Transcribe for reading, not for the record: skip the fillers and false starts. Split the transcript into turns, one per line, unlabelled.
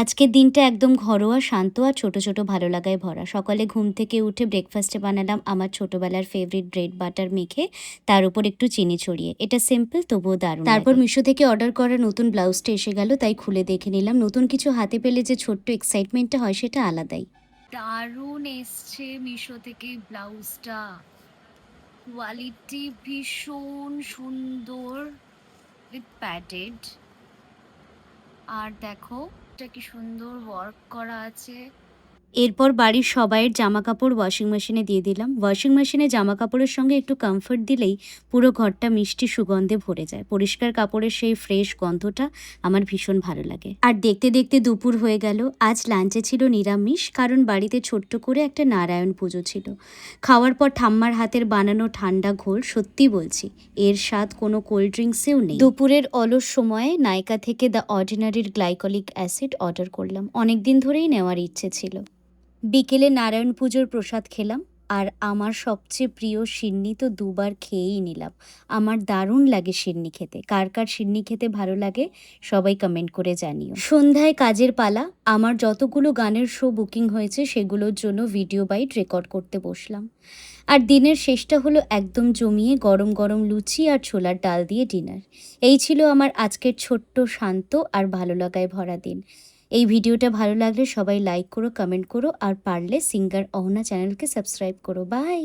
আজকের দিনটা একদম ঘরোয়া, শান্ত আর ছোট, ছোট ভালো লাগায় ভরা। সকালে ঘুম থেকে উঠে ব্রেকফাস্টে বানালাম আমার ছোটবেলার ফেভারিট ব্রেড বাটার মেখে তার উপর একটু চিনি ছড়িয়ে। এটা সিম্পল তবুও দারুণ তারপর লাগে। মিশো থেকে অর্ডার করা নতুন ব্লাউজটা এসে গেল, তাই খুলে দেখে নিলাম। নতুন কিছু হাতে পেলে যে ছোট্ট এক্সাইটমেন্টটা হয় সেটা আলাদাই।
দারুণ এসছে মিশো থেকে ব্লাউজটা, কোয়ালিটি ভীষণ সুন্দর, উইথ প্যাডেড। আর দেখো এটা কি সুন্দর ওয়ার্ক করা আছে।
এরপর বাড়ির সবাইয়ের জামাকাপড় ওয়াশিং মেশিনে দিয়ে দিলাম। ওয়াশিং মেশিনে জামাকাপড়ের সঙ্গে একটু কমফোর্ট দিলেই পুরো ঘরটা মিষ্টি সুগন্ধে ভরে যায়। পরিষ্কার কাপড়ের সেই ফ্রেশ গন্ধটা আমার ভীষণ ভালো লাগে। আর দেখতে দেখতে দুপুর হয়ে গেল। আজ লাঞ্চে ছিল নিরামিষ, কারণ বাড়িতে ছোট্ট করে একটা নারায়ণ পুজো ছিল। খাওয়ার পর ঠাম্মার হাতের বানানো ঠান্ডা ঘোল, সত্যি বলছি এর স্বাদ কোনো কোল্ড ড্রিঙ্কসেও নেই। দুপুরের অলস সময়ে নাইকা থেকে দ্য অর্ডিনারির গ্লাইকলিক অ্যাসিড অর্ডার করলাম। অনেকদিন ধরেই নেওয়ার ইচ্ছে ছিল। বিকেলে নারায়ণ পুজোর প্রসাদ খেলাম। আর আমার সবচেয়ে প্রিয় সিন্নি তো দুবার খেয়েই নিলাম। আমার দারুণ লাগে সিন্নি খেতে। কার কার সিন্নি খেতে ভালো লাগে সবাই কমেন্ট করে জানিও। সন্ধ্যায় কাজের পালা। আমার যতগুলো গানের শো বুকিং হয়েছে সেগুলোর জন্য ভিডিও বাইট রেকর্ড করতে বসলাম। আর দিনের শেষটা হলো একদম জমিয়ে গরম গরম লুচি আর ছোলার ডাল দিয়ে ডিনার। এই ছিল আমার আজকের ছোট্ট, শান্ত আর ভালো লাগায় ভরা দিন। এই ভিডিওটা ভালো লাগলে সবাই লাইক করো, কমেন্ট করো আর পারলে সিঙ্গার অহনা চ্যানেলকে সাবস্ক্রাইব করো। বাই।